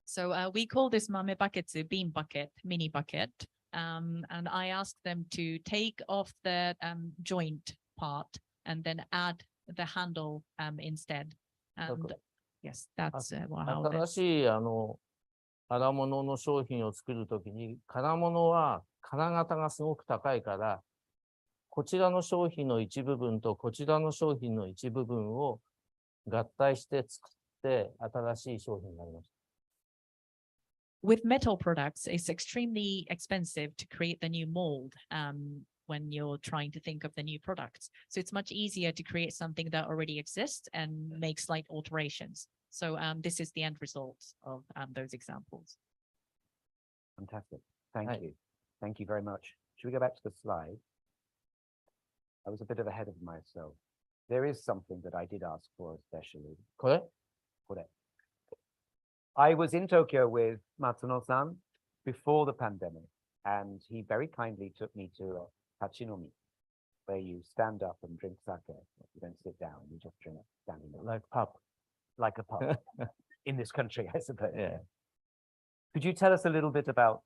So we call this mame baketsu bean bucket, mini bucket. And I asked them to take off the joint part and then add the handle instead. And yes, that's how. 新しい荒物の商品を作るときに、金物は金型がすごく高いから、こちらの商品の一部分とこちらの商品の一部分を合体して作って新しい商品になりました。With metal products, it's extremely expensive to create the new mold when you're trying to think of the new products. So it's much easier to create something that already exists and make slight alterations. So this is the end result of those examples. Fantastic. Thank Right. you. Thank you very much. Should we go back to the slide? I was a bit of ahead of myself. There is something that I did ask for especially. これ I was in Tokyo with Matsuno-san before the pandemic, and he very kindly took me to a hachinomi, where you stand up and drink sake. You don't sit down, you just drink standing up. like pub. Like a pub in this country, I suppose. Yeah. Could you tell us a little bit about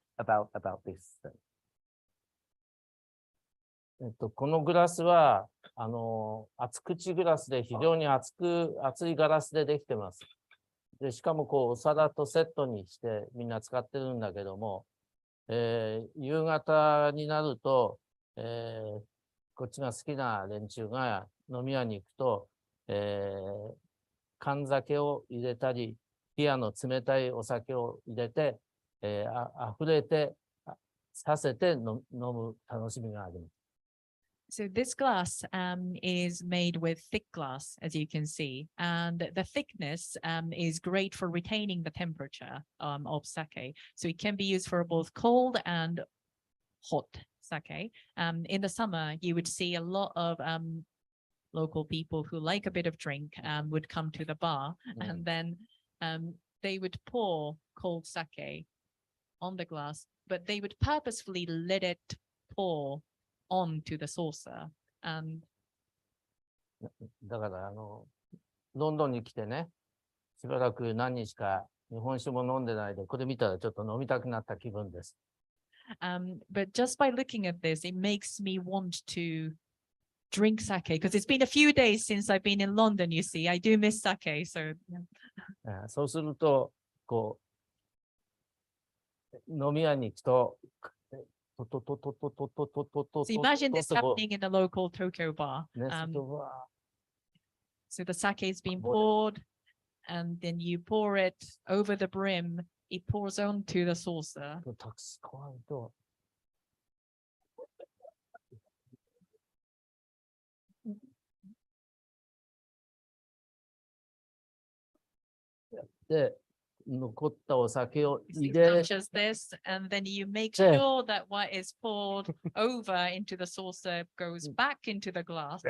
this? このグラスは、厚口グラスで非常に厚いガラスでできてます。で、しかもこう、お皿とセットにしてみんな使ってるんだけども、夕方になると、こっちが好きな連中が飲み屋に行くと、缶酒を入れたり、冷やの冷たいお酒を入れて、溢れて、させて飲む楽しみがあります。So this glass is made with thick glass, as you can see, and the thickness is great for retaining the temperature of sake. So it can be used for both cold and hot sake. In the summer, you would see a lot of local people who like a bit of drink would come to the bar, and then they would pour cold sake on the glass, but they would purposefully let it pour onto the saucer. And だからロンドンに来てね、しばらく何日か日本酒も飲んでないで、これ見たらちょっと飲みたくなった気分です。but just by looking at this, it makes me want to drink sake, because it's been a few days since I've been in London, you see. I do miss sake, so yeah. そうすると、こう、飲み屋に行くと、So imagine this happening in a local Tokyo bar. So the sake is being poured, and then you pour it over the brim. It pours onto the saucer. で、残ったお酒を It 入れ、 touches this, and then you make sure that what is poured over into the saucer goes back into the glass,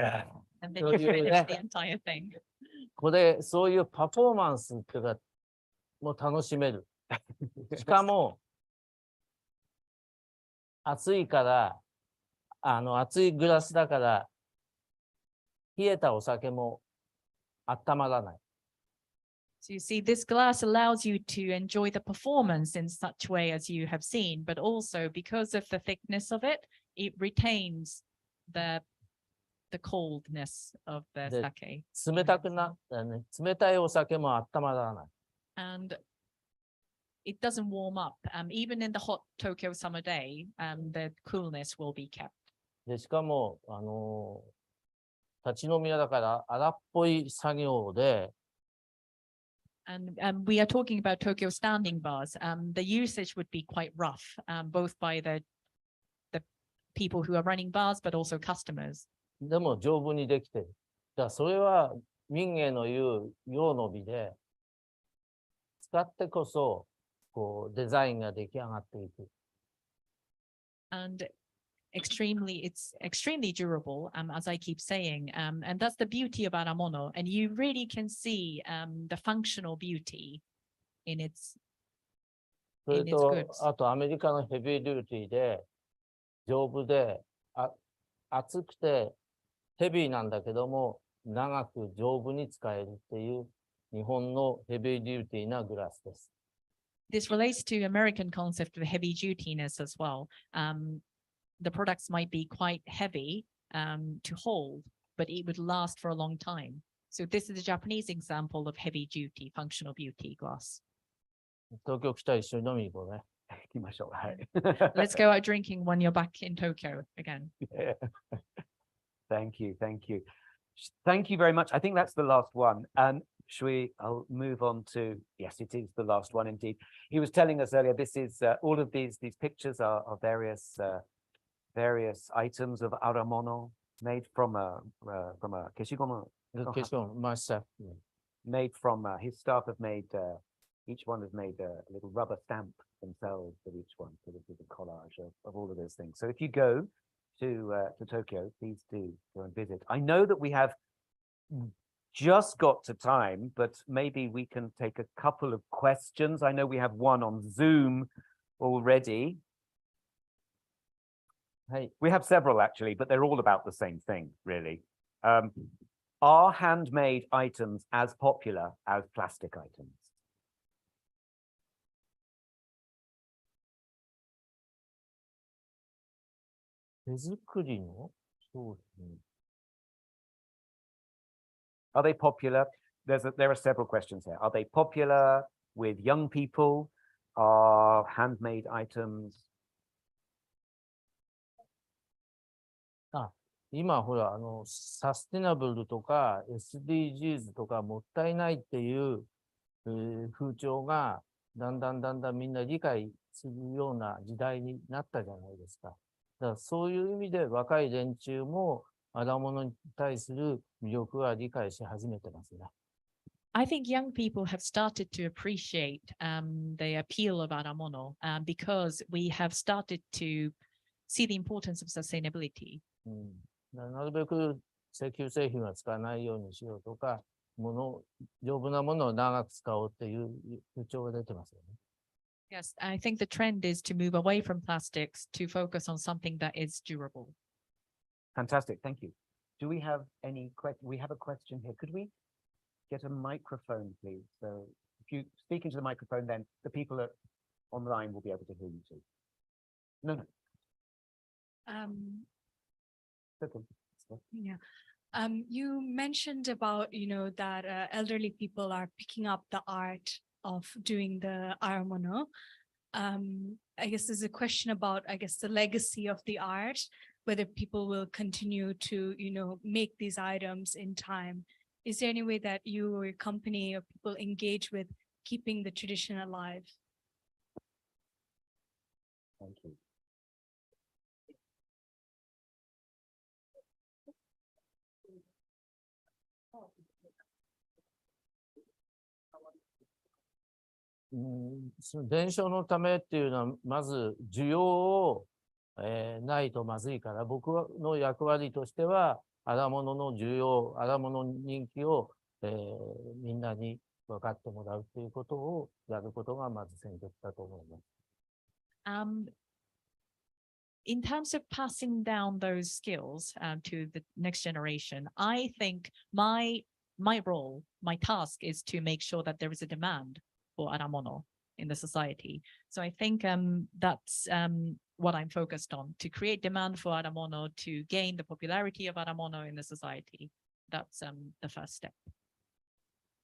and then you finish the entire thing. これ、そういうパフォーマンスっていうか、もう楽しめる。しかも、暑いから、暑いグラスだから、冷えたお酒も温まらない。So you see, this glass allows you to enjoy the performance in such way as you have seen, but also because of the thickness of it, it retains the coldness of the sake. 冷たくなったね。冷たいお酒も温まらない。And it doesn't warm up. Even in the hot Tokyo summer day, the coolness will be kept. で、しかも、立ち飲み屋だから荒っぽい作業で、And we are talking about Tokyo standing bars. The usage would be quite rough, both by the people who are running bars, but also customers. でも丈夫にできてる。だからそれは民芸の言う用の美で、使ってこそこうデザインが出来上がっていく。And it's extremely durable, as I keep saying, and that's the beauty of Aramono. And you really can see the functional beauty in its それ its と goods. あとアメリカのヘビーデューティーで丈夫で厚くてヘビーなんだけども長く丈夫に使えるっていう日本のヘビーデューティーなグラスです。This relates to American concept of heavy dutiness as well. The products might be quite heavy to hold, but it would last for a long time. So this is a Japanese example of heavy duty functional beauty glass. 東京来たら一緒に飲みに行こうね。行きましょう。はい。Let's go out drinking when you're back in Tokyo again. Thank you. Thank you. Thank you very much. I think that's the last one. And I'll move on to, yes, it is the last one indeed. He was telling us earlier, this is all of these pictures are various items of Aramono made from a keshigomo. Made from his staff have made each one has made a little rubber stamp themselves with each one. So this is a collage of all of those things. So if you go to Tokyo, please do go and visit. I know that we have just got to time, but maybe we can take a couple of questions. I know we have one on Zoom already. Hey. We have several actually, but they're all about the same thing, really. Are handmade items as popular as plastic items? Are they popular? There are several questions here. Are they popular with young people? Are handmade items? 今ほら、サステナブルとか SDGs とかもったいないっていう、風潮がだんだんみんな理解するような時代になったじゃないですか。だからそういう意味で若い連中も荒物に対する魅力は理解し始めてますね。I think young people have started to appreciate the appeal of Aramono because we have started to see the importance of sustainability. なるべく石油製品は使わないようにしようとか、丈夫なものを長く使おうっていう風潮が出てますよね。Yes, I think the trend is to move away from plastics to focus on something that is durable. Fantastic, thank you. Do we have any questions? We have a question here. Could we get a microphone, please? So if you speak into the microphone, then the people online will be able to hear you too. No. Okay. Yeah. You mentioned about, that elderly people are picking up the art of doing the Aramono. I guess there's a question about, the legacy of the art, whether people will continue to, make these items in time. Is there any way that you or your company or people engage with keeping the tradition alive? Thank you. Mm. その伝承のためっていうのは、まず需要を、ないとまずいから、僕の役割としては、荒物の需要、荒物の人気を、みんなに分かってもらうということをやることがまず先決だと思います。In terms of passing down those skills to the next generation, I think my role, my task is to make sure that there is a demand for Aramono in the society. So I think that's what I'm focused on, to create demand for Aramono, to gain the popularity of Aramono in the society. That's the first step.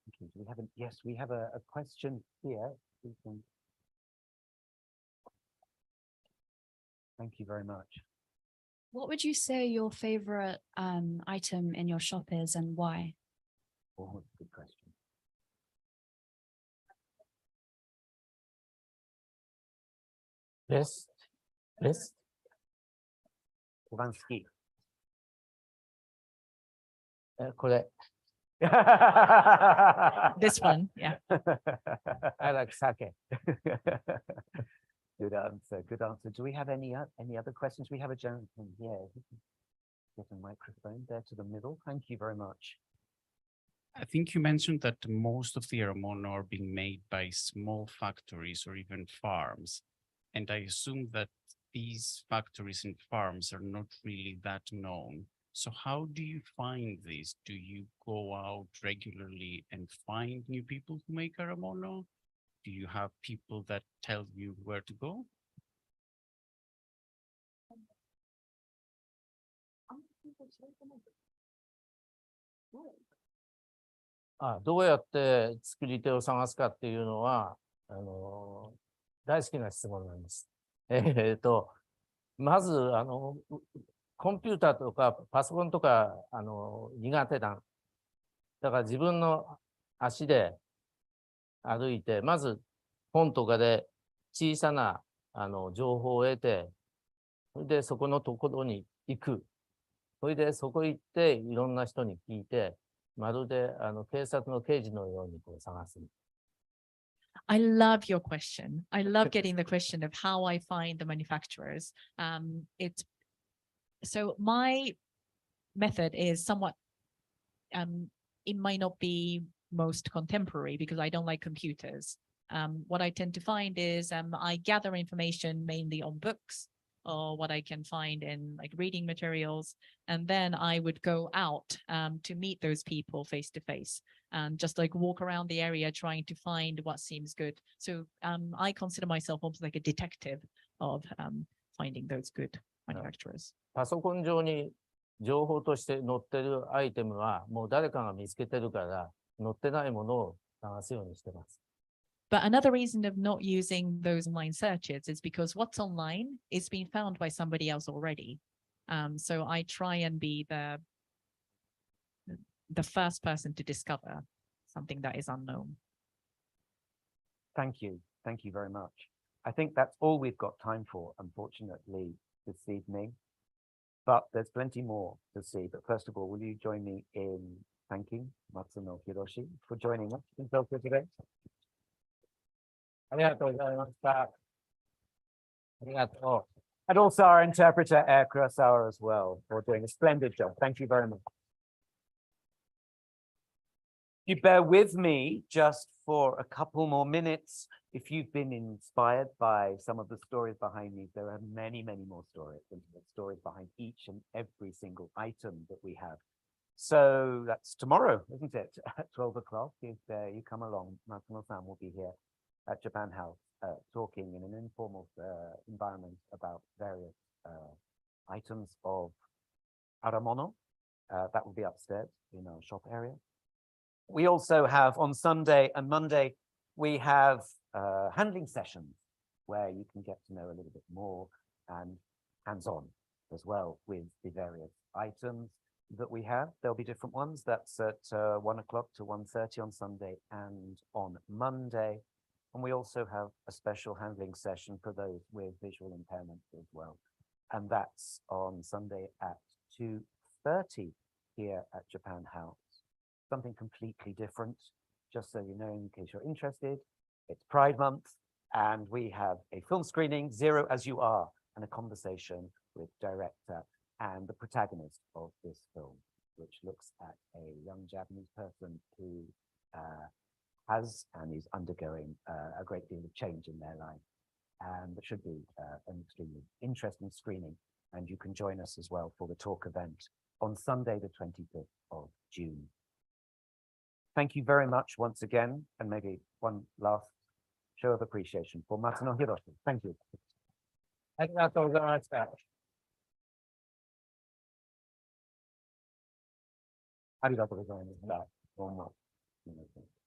Okay. Yes, we have a question here. Thank you very much. What would you say your favorite item in your shop is and why? Oh, that's a good question. Best? 一番好き。これ。This one, yeah. I like sake. Good answer. Good answer. Do we have any other questions? We have a gentleman here. Get a microphone there to the middle. Thank you very much. I think you mentioned that most of the Aramono are being made by small factories or even farms. And I assume that these factories and farms are not really that known. So how do you find these? Do you go out regularly and find new people who make Aramono? Do you have people that tell you where to go? Ah, どうやって作り手を探すかっていうのは、大好きな質問なんです。まず、コンピューターとかパソコンとか、苦手だ。だから自分の足で歩いて、まず本とかで小さな、情報を得て、それでそこのところに行く。それでそこ行っていろんな人に聞いて、まるで警察の刑事のようにこう探す。I love your question. I love getting the question of how I find the manufacturers. So my method is somewhat, it might not be most contemporary because I don't like computers. What I tend to find is I gather information mainly on books or what I can find in like reading materials. And then I would go out to meet those people face to face and just like walk around the area trying to find what seems good. So I consider myself almost like a detective of finding those good manufacturers. パソコン上に情報として載ってるアイテムはもう誰かが見つけてるから載ってないものを探すようにしてます。But another reason of not using those online searches is because what's online is being found by somebody else already. So I try and be the first person to discover something that is unknown. Thank you. Thank you very much. I think that's all we've got time for, unfortunately, this evening. But there's plenty more to see. But first of all, will you join me in thanking Matsuno Hiroshi for joining us in Tokyo today? ありがとうございました。ありがとう。 And also our interpreter, Air Kurosawa, as well, for doing a splendid job. Thank you very much. You bear with me just for a couple more minutes. If you've been inspired by some of the stories behind me, there are many, many more stories, and the stories behind each and every single item that we have. So that's tomorrow, isn't it? At 12 o'clock, if you come along, Matsuno-san will be here at Japan House, talking in an informal environment about various items of Aramono. That will be upstairs in our shop area. We also have on Sunday and Monday, we have handling sessions where you can get to know a little bit more and hands-on as well with the various items that we have. There'll be different ones. That's at 1 o'clock to 1:30 on Sunday and on Monday. And we also have a special handling session for those with visual impairments as well. And that's on Sunday at 2:30 here at Japan House. Something completely different, just so you know, in case you're interested. It's Pride Month, and we have a film screening, Zero as You Are, and a conversation with director and the protagonist of this film, which looks at a young Japanese person who has and is undergoing a great deal of change in their life. And it should be an extremely interesting screening. And you can join us as well for the talk event on Sunday, the 25th of June. Thank you very much once again, and maybe one last show of appreciation for Matsuno Hiroshi. Thank you. ありがとうございました。ありがとうございました。どうも。すみません。